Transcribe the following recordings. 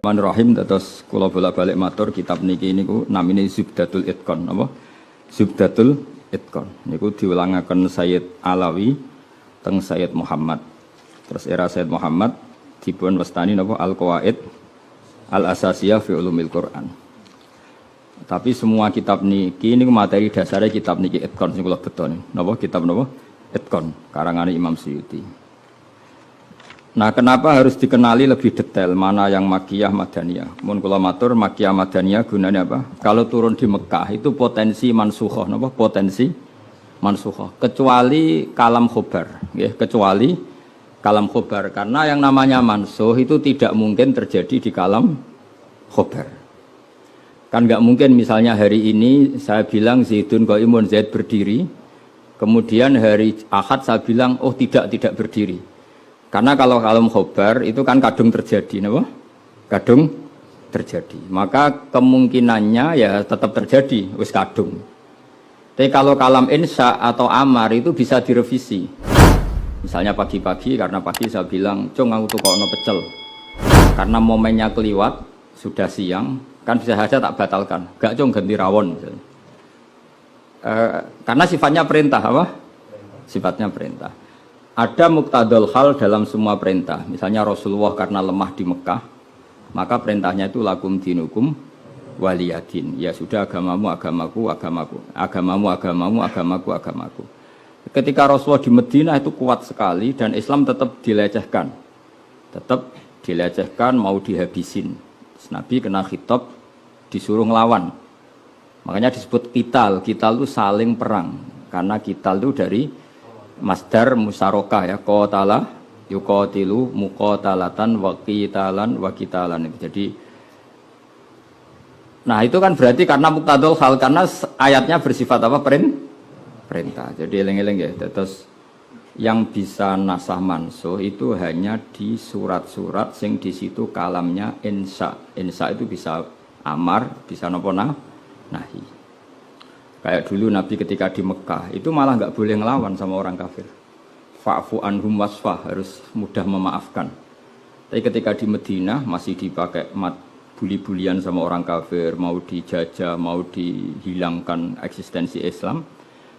Bismillahirrahmanirrahim. Terus kula bolak-balik matur kitab niki niku namine Zubdatul Itqan napa? Zubdatul Itqan. Niku diulangaken Sayyid Alawi teng Sayyid Muhammad. Terus era Sayyid Muhammad dipun wastani napa Al-Qawaid Al-Asasiyah fi Ulumil Quran. Tapi semua kitab niki niku materi dasare kitab niki Itqan sing kula beton. Napa kitab napa? Itqan karangane Imam Suyuti. Nah, kenapa harus dikenali lebih detail mana yang Makkiyah Madaniyah? Mun kula matur Makkiyah Madaniyah gunanya apa? Kalau turun di Mekah itu potensi mansukhoh, napa? Potensi mansukhoh. Kecuali kalam khobar, nggih, kecuali kalam khobar karena yang namanya mansuh itu tidak mungkin terjadi di kalam khobar. Kan nggak mungkin misalnya hari ini saya bilang Zaidun qaimun, Zaid berdiri. Kemudian hari Ahad saya bilang oh tidak berdiri. Karena kalau kalam khobar itu kan kadung terjadi, napa? Kadung terjadi. Maka kemungkinannya ya tetap terjadi, wis kadung. Tapi kalau kalam insya atau amar itu bisa direvisi. Misalnya pagi-pagi karena pagi saya bilang, "Cung aku tukokno pecel." Karena momennya keliwat, sudah siang, kan bisa saja tak batalkan. Gak cung ganti rawon misalnya. Karena sifatnya perintah apa? Sifatnya perintah. Ada muqtadul hal dalam semua perintah. Misalnya Rasulullah karena lemah di Mekah, maka perintahnya itu lakum dinukum waliyadin. Ya sudah agamamu agamaku, agamaku. Agamamu agamamu, agamaku agamaku. Ketika Rasulullah di Madinah itu kuat sekali dan Islam tetap dilecehkan. Tetap dilecehkan, mau dihabisin. Nabi kena khitab disuruh ngelawan. Makanya disebut qital. Qital itu saling perang. Karena qital itu dari masdar musarokah ya, qatala yuqatilu muqatalatan wa qitalan wa qitalan. Jadi nah itu kan berarti karena muqtadul hal, karena ayatnya bersifat apa? Perintah. Jadi eling-eling ya. Terus yang bisa nasah mansuh itu hanya di surat-surat sing di situ kalamnya insya. Insya itu bisa amar, bisa napa nahi. Kayak dulu Nabi ketika di Mekah itu malah nggak boleh ngelawan sama orang kafir. Fa'fu anhum wasfah, harus mudah memaafkan. Tapi ketika di Madinah masih dipakai buli-bulian sama orang kafir, mau dijajah, mau dihilangkan eksistensi Islam.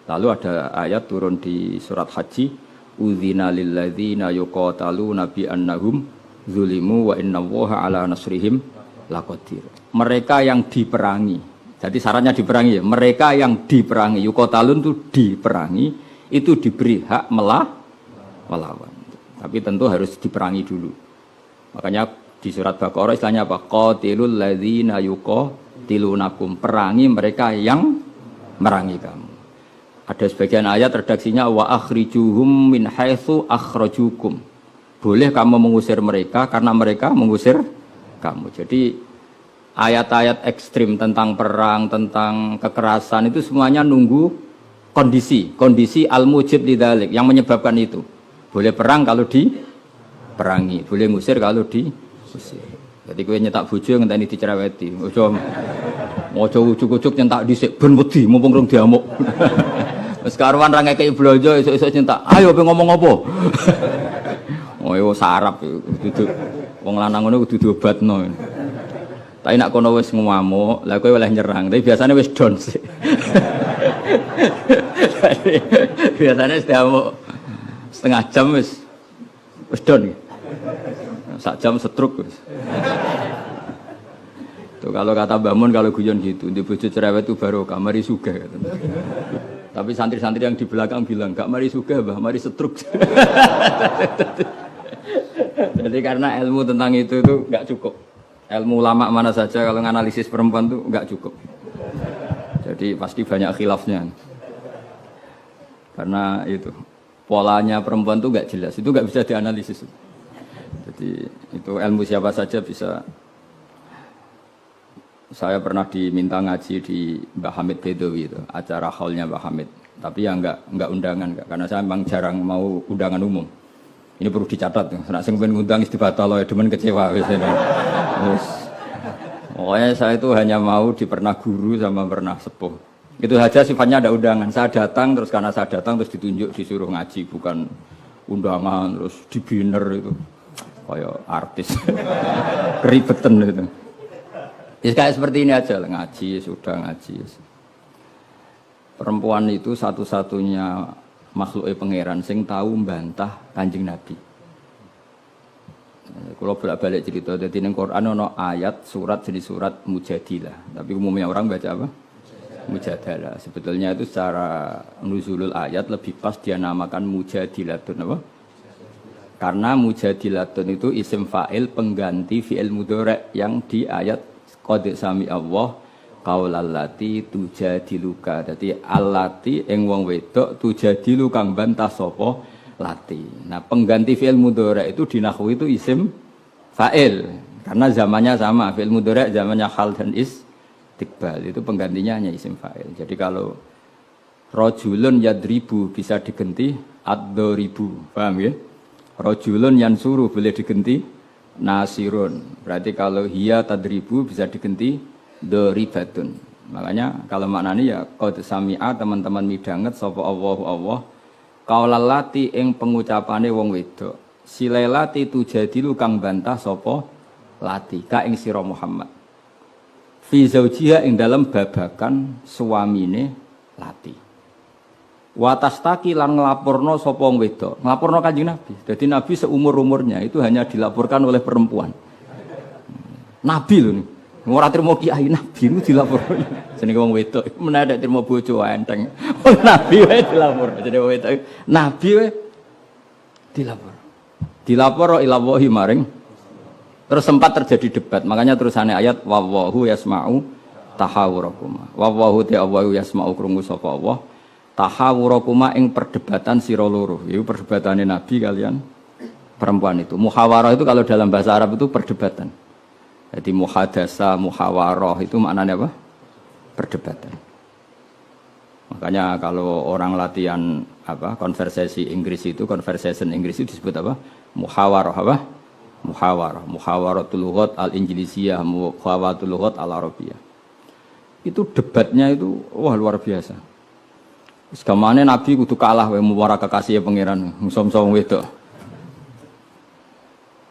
Lalu ada ayat turun di surat Haji, udzina lilladzina yuqataluna bi annahum zulimu wa innallaha ala nasrihim laqadir. Mereka yang diperangi. Jadi syaratnya diperangi ya. Mereka yang diperangi, yuqatalun itu diperangi, itu diberi hak melawan. Tapi tentu harus diperangi dulu. Makanya di surat Baqarah istilahnya apa? Qatilul ladzina yuqatilunakum. Perangi mereka yang merangi kamu. Ada sebagian ayat redaksinya wa akhrijuhum min haitsu akhrajukum. Boleh kamu mengusir mereka karena mereka mengusir kamu. Jadi ayat-ayat ekstrim tentang perang, tentang kekerasan itu semuanya nunggu kondisi al-mujib lidzalik yang menyebabkan itu. Boleh perang kalau diperangi, boleh ngusir kalau diusir. Jadi kowe nyetak bojo ngenteni dicereweti. Ojo ujuk-ujuk nyentak dhisik ben wedi mumpung rung diamuk. Wis karuan ra ngekeki blonjo esuk-esuk nyentak. Ayo pe ngomong apa? Oh yo sarap dudu wong lanang ngono kudu diobatno. Tapi nak kono wis ngamuk, lah kowe oleh nyerang. Tapi biasanya wis down sih. Biasanya setiap setengah jam wis down. Sak jam setruk wis. Tuh kalau kata Mbah Mun kalau guyon gitu, di bojo cerewet itu baru mari sugih. Tapi santri-santri yang di belakang bilang, "Enggak mari sugih, Mbah, mari setruk." Jadi karena ilmu tentang itu enggak cukup. Ilmu ulama mana saja kalau menganalisis perempuan itu enggak cukup. Jadi pasti banyak khilafnya. Karena itu polanya perempuan itu enggak jelas, itu enggak bisa dianalisis. Jadi itu ilmu siapa saja bisa. Saya pernah diminta ngaji di Mbah Hamid Bedowi itu, acara haulnya Mbah Hamid. Tapi ya enggak undangan, karena saya memang jarang mau undangan umum. Ini perlu dicatat, nek sing ben ngundang istibatal ya demen kecewa wis. Pokoknya saya itu hanya mau pernah guru sama pernah sepuh. Itu saja sifatnya ada undangan. Saya datang terus karena saya datang terus ditunjuk disuruh ngaji, bukan undangan terus di banner itu. Kayak artis. Keribetan itu. Ya kayak seperti ini aja lah, ngaji, sudah ngaji. Perempuan itu satu-satunya makhluk pangeran sing tahu membantah Kanjeng Nabi. Kalau bolak-balik cerita, jadi di Quran ada ayat surat jadi surat Mujadilah. Tapi umumnya orang baca apa? Mujadalah. Sebetulnya itu secara nuzulul ayat lebih pas dia namakan Mujadilatun apa? Karena Mujadilatun itu isim fa'il pengganti fi'il mudhari' yang di ayat qad sami Allah qaulallati tujadiluka. Dadi allati ing wong wedok tujadilu kang bantah sapa lati. Nah, pengganti fi'il mudhari' itu di nahwu itu isim fa'il karena zamannya sama. Fi'il mudhari' zamannya hal dan istiqbal itu penggantinya hanya isim fa'il. Jadi kalau rajulun yadribu bisa diganti ad-daribu. Paham ya? Rajulun yansuru boleh diganti nasirun. Berarti kalau hiya tadribu bisa diganti daribatun. Makanya kalau maknanya ya qad sami'a teman-teman midanget sapa Allahu Allah qaulallati ing pengucapane wong wedok. Silailati tujadilu kang bantah sapa lati ka ing sira Muhammad. Fi zaujiha ing dalam babakan suamine lati. Watastaki lan nglaporno sapa wong wedok. Nglaporno Kanjeng Nabi. Jadi Nabi seumur-umurnya itu hanya dilaporkan oleh perempuan. Nabi lho nih. Ora trimo kiai Nabi itu dilaporno. Jenenge wong wedok menadak trimo bojo enteng. Nabi wae dilapor. Jenenge wong wedok. Nabi wae dilapor. Dilapor ila wahi maring. Terus sempat terjadi debat. Makanya terusannya ayat wallahu yasma'u tahawurakum. Wallahu ta'ala yasma'u krungu sapa Allah. Tahawurakuma ing perdebatan sira loro. Iku perdebatane Nabi kalian perempuan itu. Muhawarah itu kalau dalam bahasa Arab itu perdebatan. Jadi muhadasa, muhawarah itu maknanya apa? Perdebatan. Makanya kalau orang latihan apa? Konversasi Inggris itu, conversation Inggris itu disebut apa? Muhawarah apa? Muhawarah. Muhawaratul lughat al-Injlisiyah, muhawaratul lughat al-Arabiyah. Itu debatnya itu wah luar biasa. Segamane Nabi kudu kalah wae muwara kekasih pangeran musa-musa wong wedok.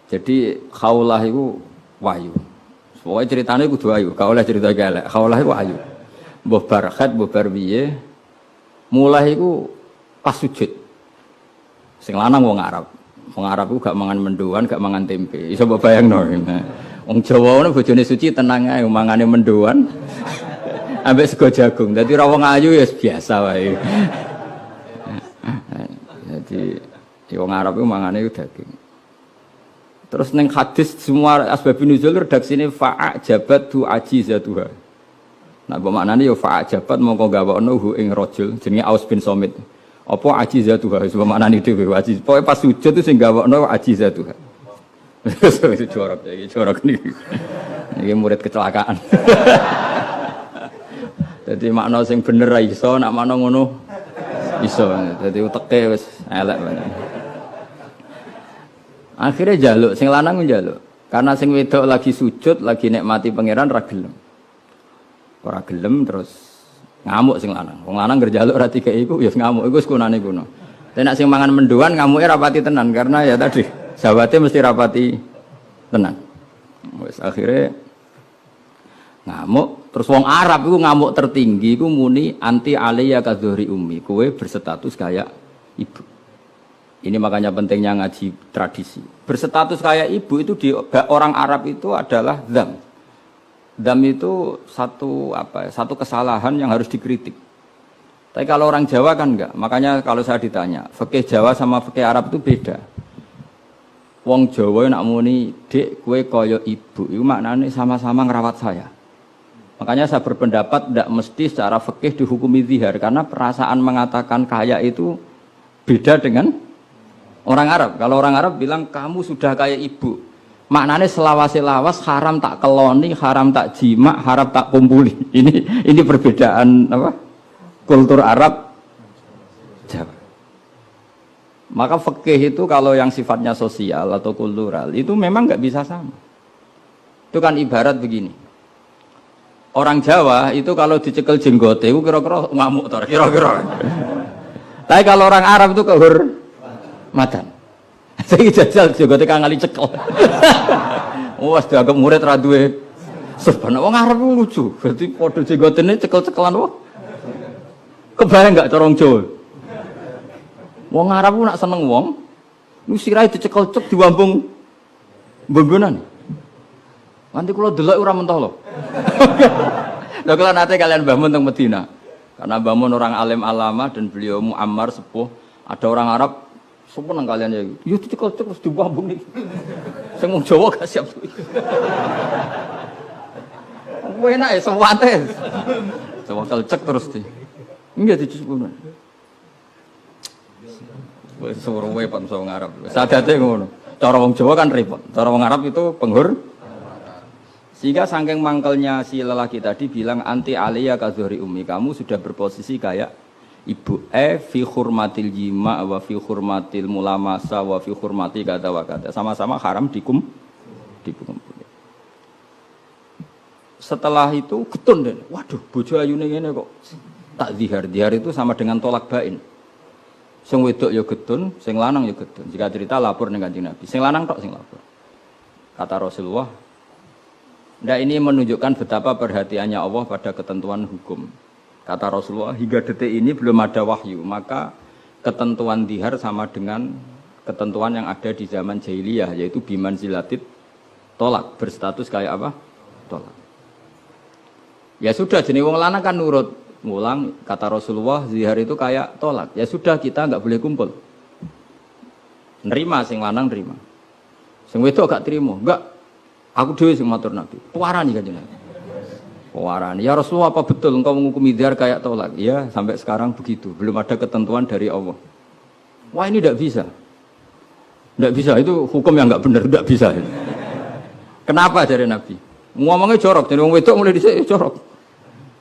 Jadi khaulah iku wahyu. Pokoke ceritane kudu wahyu, gak oleh cerita elek. Khaulah iku wahyu. Mbah Barkhat, mbah Barbiye mulai iku pas sujud. Sing lanang wong Arab. Wong Arab iku gak mangan mendoan, gak mangan tempe. Iso mbok bayangno. Wong Jawa ngono bojone suci tenang ae mangane mendoan. Ambek sego jagung. Dadi ra wong ayu ya biasa wae. Jadi wong Arab itu mangane daging. Terus ning hadis semua asbabun nuzul redaksine fa'ajabatu ajizatuha. Nah, maknane ya fa'ajabat mongko gawakno hu ing rajul jenenge Aus bin Somit. Apa ajizatuha? Wis maknane dhewe ajiz. Pokoke pas sujud itu sing gawakno ajizatuha. Itu jorok iki, jorok niki. Iki murid kecelakaan. Jadi makna sing bener ra iso, nak makna ngono iso. Jadi uteke wis elek banget. Akhirnya jaluk, sing lanang njaluk. Karena sing wedok lagi sujud, lagi nikmati pangeran ra gelem. Ora gelem terus ngamuk sing lanang. Wong lanang ngerjaluk ra dikeki iku ya ngamuk iku sekunane kuno. Tapi nek sing mangan mendoan ngamuke rapati tenan karena ya tadi sawate mesti rapati tenan. Wis akhirnya ngamuk. Terus wong Arab itu ngamuk tertinggi itu muni anti aliyya kadhuri ummi. Kowe berstatus kayak ibu. Ini makanya pentingnya ngaji tradisi. Berstatus kayak ibu itu di orang Arab itu adalah dzam. Dzam itu satu kesalahan yang harus dikritik. Tapi kalau orang Jawa kan enggak. Makanya kalau saya ditanya, fikih Jawa sama fikih Arab itu beda. Wong Jawa nak muni, "Dik, kowe kaya ibu." Itu maknanya sama-sama ngerawat saya. Makanya saya berpendapat tidak mesti secara fikih dihukumi zihar karena perasaan mengatakan kaya itu beda dengan orang Arab. Kalau orang Arab bilang kamu sudah kayak ibu, maknanya selawas-selawas haram tak keloni, haram tak jima, haram tak kumpuli. Ini perbedaan apa? Kultur Arab Jawa. Maka fikih itu kalau yang sifatnya sosial atau kultural itu memang nggak bisa sama. Itu kan ibarat begini. Orang Jawa itu kalau dicekel jenggote itu kira-kira ngamuk tor, kira-kira. Tapi kalau orang Arab itu kehormatan. Saiki jajal jogote kang ngali cekel. Wes dianggap murid ra duwe serban. Wong arep lucu. Berarti padha jenggotene cekel-cekelan wae. Kebayang enggak cara wong Jawa? Wong Arab ku nak seneng wong, lu sirahe dicekel cek diwambung mbombonan. Nanti kula delok ora mentah lho. Lha kula nate kalian Mbah Mun teng Medina. Karena Mbah Mun orang alim alama dan beliau muammar sepuh, ada orang Arab seneng kalian ya. Yo dicekel cek terus diwambung niki. Sing wong Jawa gak siap. Kowe enak ya sewate. Cekel cek terus di. Enggak dicekel. Wis suruh wae pan wong Arab. Sadate ngono. Cara wong Jawa kan repot. Cara wong Arab itu penghur. Sehingga saking mangkelnya si lelaki tadi bilang anti aliyah kadhuri ummi, kamu sudah berposisi kayak ibu. Fi hurmatil jima wa fi hurmatil mulamasa wa fi hurmati kata wa kata. Sama-sama haram dikum. Setelah itu getun deh. Waduh, bojo ayune ngene kok. Tak zihar. Zihar itu sama dengan tolak bain. Sing wedok ya getun, sing lanang ya getun. Jika cerita lapor ning Kanjeng Nabi. Sing lanang tok sing lapor. Kata Rasulullah, nah ini menunjukkan betapa perhatiannya Allah pada ketentuan hukum. Kata Rasulullah, hingga detik ini belum ada wahyu, maka ketentuan dihar sama dengan ketentuan yang ada di zaman jahiliyah, yaitu biman zilatit tolak, berstatus kayak apa? Tolak. Ya sudah, jenis wong lanang kan nurut. Ngulang, kata Rasulullah, zihar itu kayak tolak. Ya sudah, kita nggak boleh kumpul. Nerima, sing lanang nerima. Sing wedok gak terima, enggak. Aku dhewe sing matur Nabi. Pewarani kan jenengan. Pewarani. Ya Rasulullah, apa betul engkau menghukumi zihar kayak tolak? Ya, sampai sekarang begitu. Belum ada ketentuan dari Allah. Wah, ini tidak bisa. Tidak bisa, itu hukum yang enggak benar, tidak bisa. Kenapa dari Nabi? Ngomongnya jorok, jadi wong wedok mulai dhisik jorok.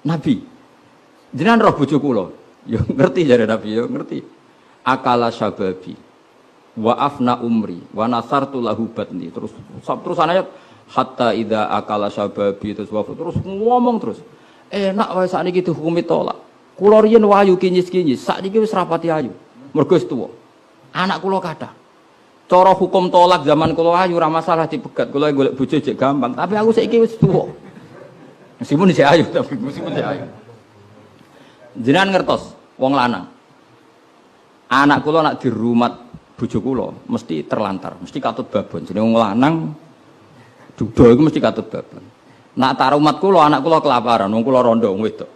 Nabi, jenengan roh bojo kula. Ya ngerti jare Nabi, ya ngerti. Akala syababi wa afna umri wa nasartu lahu batni. Terus ayat hatta idza akala syababi terus ngomong terus. Enak wae sakniki dihukumi tolak. Kula riyen wayu kinyis-kinyis, sakniki wis rapati ayu. Mergo wis tuwa. Anak kula kathah. Cara hukum tolak zaman kula ayu ora masalah dipegat. Kula golek bojo jek gampang, tapi aku saiki wis tuwa. Meskipun isih ayu, tapi meskipun isih ayu. Jenengan ngertos wong lanang. Anak kula nak dirumat bojo kula mesti terlantar, mesti katut babon. Jenenge wong lanang duda iku mesti katut babon. Nak tarumat kula anak kula kelaparan, wong kula rondo wong wedok.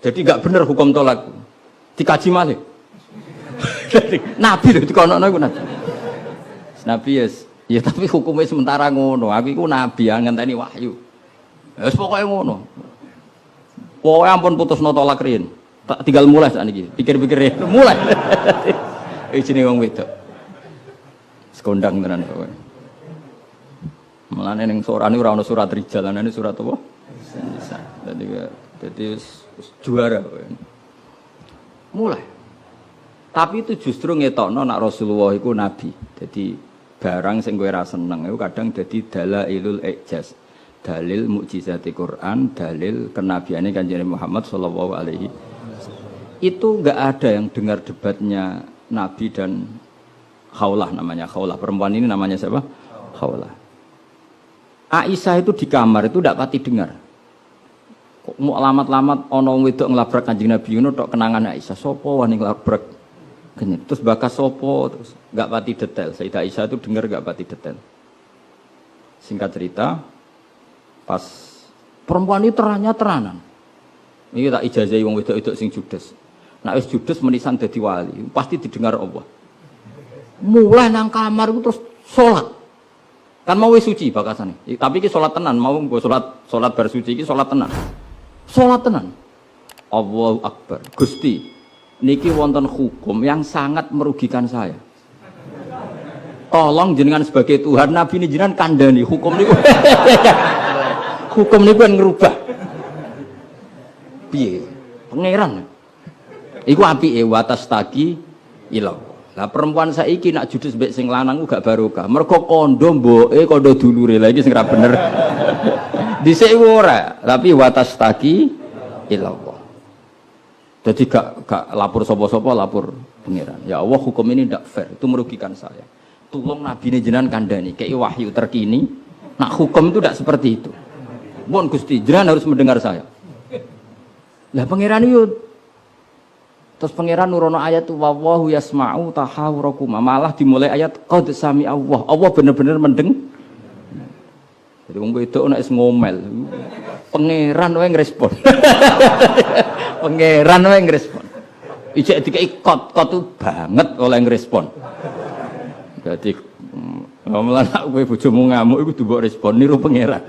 Jadi enggak bener hukum tolak. Dikaji malih. Nabi lho dikono iku Nabi. Nabi ya tapi hukumnya sementara ngono. Aku iku nabi yang ngenteni wahyu. Wis pokoke ngono. Pokoke ampun putusno tolak riyen. Tak tinggal mulai sakniki. Pikir-pikir mulai. Jenenge wong wedok. Sekondang tenan kowe. Mulane ning sorane ora ana surat rijal, ana surat apa? Nisa. Jadi juara kowe. Mulai. Tapi itu justru ngetokno nak Rasulullah iku nabi. Jadi barang sing kowe ra seneng iku kadang dadi dalailul ijaz. Dalil mukjizati Quran, dalil kenabiane Kanjeng Muhammad sallallahu alaihi wasallam. Itu enggak ada yang dengar debatnya Nabi dan Khawlah namanya. Khawlah perempuan ini namanya siapa? Khawlah. Aisyah itu di kamar itu ndak pati dengar. Kok mau alamat-alamat ana wong wedok nglabrak Kanjeng Nabi ngono tok kenangan Aisyah. Sopo wani nglabrak? Terus bakas sopo terus enggak pati detail. Sayyidah Aisyah itu dengar enggak pati detail. Singkat cerita, pas perempuan ini teranan. Ini tak ijazahi wong wedok-wedok sing judes. Nek wis judes menisan dadi wali, pasti didengar Allah. Mulai nang kamar itu terus salat. Kan mau wis suci bakasane. Tapi iki salat tenan, mau nggo salat bar suci iki salat tenan. Salat tenan. Allahu Akbar. Gusti, niki wonten hukum yang sangat merugikan saya. Tolong jenengan sebagai Tuhan, Nabi ini jenengan kandhani hukum niku. Hukum niku kan ngerubah. Piye? Pangeran. Iku apike watas taki ilau. Lah perempuan saiki nak judes mbek sing lanang gak barokah. Mergo kondo mboke kondo dulure. Lah iki sing ra bener. Dhisik ora, tapi watas taki ilau. Jadi gak lapor sapa-sapa, lapor pangeran. Ya Allah hukum ini ndak fair, itu merugikan saya. tulung nabi ini jenengan kandhani, kayak wahyu terkini. Nak hukum itu tidak seperti itu. Mohon Gusti, jenengan harus mendengar saya. Lah pangeran itu terus pangeran nurono ayat wallahu yasma'u tahawurakum. Malah dimulai ayat qad sami Allah. Allah benar-benar mendeng. Jadi wong itu nek ngomel. Pangeran wae ngrespon. Pangeran wae ngrespon. Ijek dikai kot tuh banget oleh ngrespon. Jadi ngomong anak kowe bojomu ngamuk iku mbok respon niru pangeran.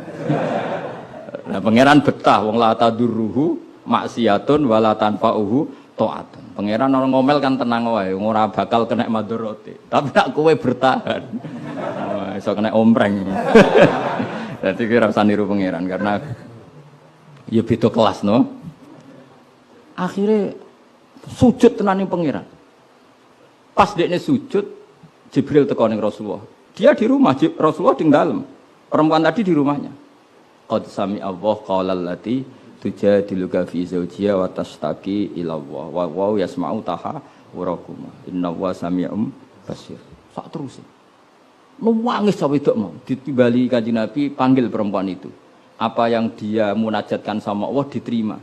Nah pangeran betah wong la tadurruhu maksiatun wala tanfa'uhu ta'atun. Pangeran orang ngomel kan tenang wae, ora bakal kena madharate. Tapi nak kowe bertahan. Iso kena ompreng. Dadi kira usah niru pangeran karena ya beda kelas no. Akhirnya sujud tenan ning pangeran. Pas dekne sujud, Jibril teko ning Rasulullah. Dia di rumah, Rasulullah di dalam. Perempuan tadi di rumahnya. Qad sami Allah qaulal lati tujadiluka fi zawjiha wa tashtaki ila Allah. Wa yasma'u tahawurakum. Innallaha sami'un basir. Sak terus. Nangis wedok mau ditimbali Kanjeng Nabi panggil perempuan itu. Apa yang dia munajatkan sama Allah diterima.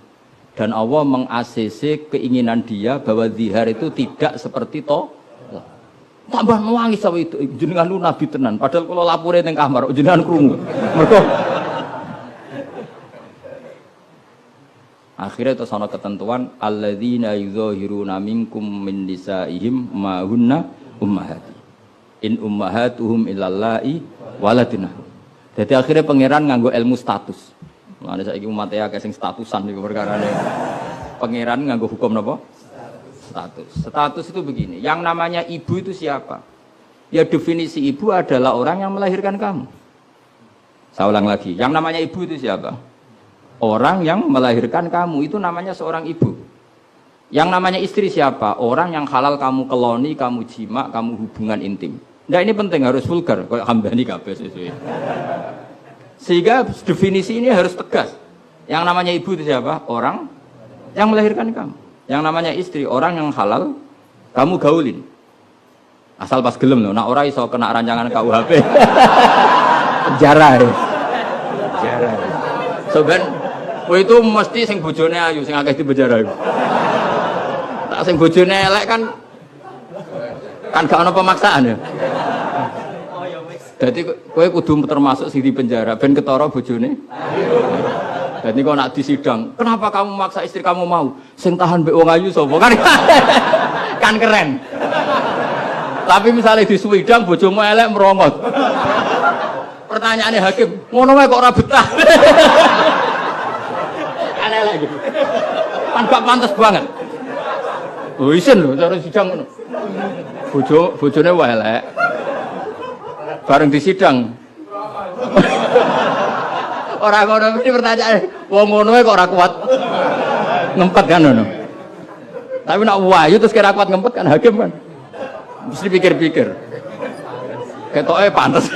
Dan Allah meng-ACC keinginan dia bahwa zihar itu tidak seperti tambah nangis sama itu jenengan lu nabi tenan padahal kalau lapore ning kamar jenengan krungu mergo akhirnya itu sono ketentuan alladzina yuzahiruna minkum min nisaihim ma hunna ummahati in ummahatuhum illallahi waladina. Jadi akhirnya pangeran nganggo ilmu status. Mulane saiki umat e akeh sing statusan niku perkarane. Pangeran nganggo hukum napa? Status. Status itu begini, yang namanya ibu itu siapa? Ya definisi ibu adalah orang yang melahirkan kamu. Saya ulang lagi, yang namanya ibu itu siapa? Orang yang melahirkan kamu, itu namanya seorang ibu. Yang namanya istri siapa? Orang yang halal kamu keloni, kamu jima, kamu hubungan intim. Nah ini penting, harus vulgar, kayak hambani kabeh sesuai. Sehingga definisi ini harus tegas. Yang namanya ibu itu siapa? Orang yang melahirkan kamu. Yang namanya istri, orang yang halal kamu gaulin. Asal pas gelem loh, nak ora iso kena rancangan KUHP. Penjara ya. Penjara. Soben, kowe itu mesti sing bojone ayu, sing akeh di penjara iku. Tak sing bojone elek kan gak ono pemaksaan ya. Jadi kowe kudu termasuk sing di penjara ben ketara bojone. Jadi kok nak disidang, kenapa kamu maksa istri kamu mau? Sing tahan mbek wong ayu sapa? Kan keren. Tapi misalnya di swidang bojomu elek merongot. Pertanyaannya hakim, ngono wae kok ora betah. Kan elek gitu. Kan gak pantes banget. Oh isin lho cara sidang ngono. Bojone wae elek. Bareng di sidang. Orang ngono ini pertanyaan, wong ngono kok ora kuat ngempet kan ngono. Tapi nak wahyu terus kira kuat ngempet kan hakim kan. Mesti pikir-pikir. Ketoke pantes.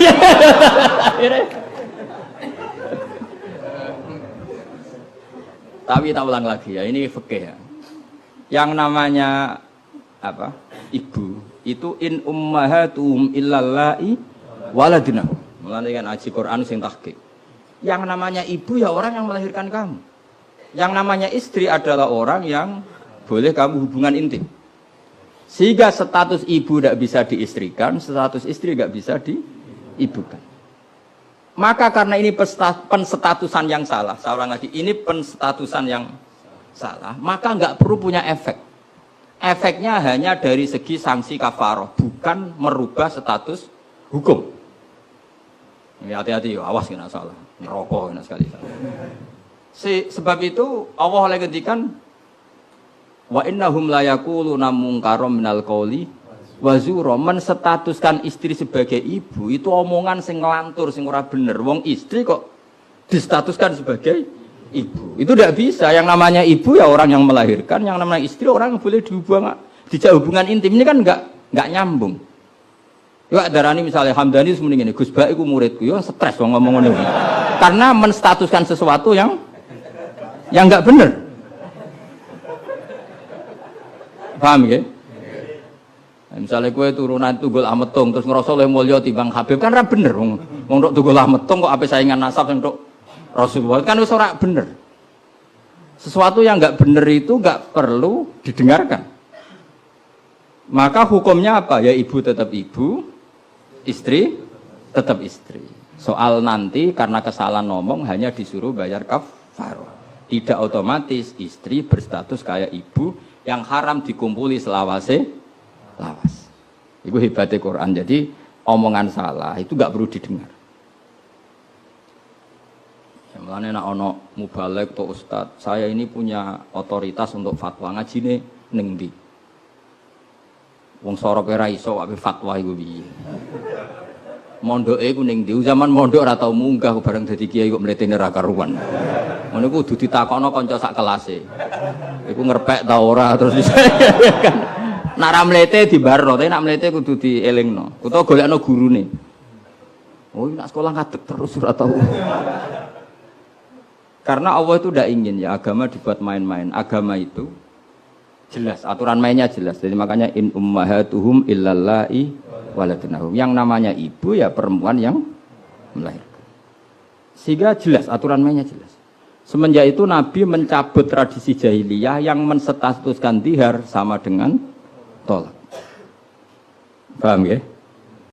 Tapi tak ulang lagi ya, ini fikih ya. Yang namanya apa? Ibu itu in ummahatuhum illallahi waladina. Mulane kan aji Quran sing tahqiq. Yang namanya ibu ya orang yang melahirkan kamu. Yang namanya istri adalah orang yang boleh kamu hubungan intim. Sehingga status ibu tidak bisa diistrikan, status istri tidak bisa diibukan. Maka karena ini penstatusan yang salah, saya ulang lagi, ini penstatusan yang salah, maka nggak perlu punya efek. Efeknya hanya dari segi sanksi kafaroh, bukan merubah status hukum. Hati-hati, awas kena salah. Neraka kena sekali. Sebab itu Allah oleh ngendikan wa innahum la yaquluna munkaram minal qauli wa zura, menstatuskan istri sebagai ibu itu omongan sing ngelantur sing ora bener. Wong istri kok distatuskan sebagai ibu. Itu tidak bisa. Yang namanya ibu ya orang yang melahirkan, yang namanya istri orang yang boleh dijak hubungan intim. Ini kan enggak nyambung. Ya darani misalnya Hamdani semuanya ini, Gus Bak iku muridku, yo stres wong ngomong ngono. Karena menstatuskan sesuatu yang enggak benar. Paham ya? Misalnya kue turunan tunggul ametung terus ngerasa oleh mulya timbang Habib kan ra bener wong tok tunggul ametung kok ape saingan nasab untuk Rasulullah kan wis ora bener. Sesuatu yang enggak bener itu enggak perlu didengarkan. Maka hukumnya apa? Ya ibu tetap ibu, istri tetap istri. Soal nanti karena kesalahan ngomong hanya disuruh bayar kafarah. Tidak otomatis istri berstatus kayak ibu yang haram dikumpuli selawase lawas. Itu hebatnya Quran. Jadi omongan salah itu enggak perlu didengar. Ya, mulane nek ana mubalek atau ustaz, saya ini punya otoritas untuk fatwa ngajine ning ndi. Wong sorop ora iso wae fatwa iku piye. Mondoke iku ning ndi? Zaman mondok ora tau munggah bareng dadi kiai kok mletene ra karuan. Ngono iku kudu ditakokno kanca sak kelase. Iku ngerpek ta ora terus kan. Nek ra mlete dibarno, tapi nek mlete kudu dielingno. Utawa golekno gurune. Oh, nek sekolah ngadeg terus ora tau. Karena Allah itu tidak ingin ya agama dibuat main-main. Agama itu jelas, aturan mainnya jelas. Jadi makanya in ummahatuhum illallai waladunahum. Yang namanya ibu ya perempuan yang melahirkan. Sehingga jelas, aturan mainnya jelas. Semenjak itu Nabi mencabut tradisi jahiliyah yang menstatuskan dihar sama dengan tolak. Paham ya?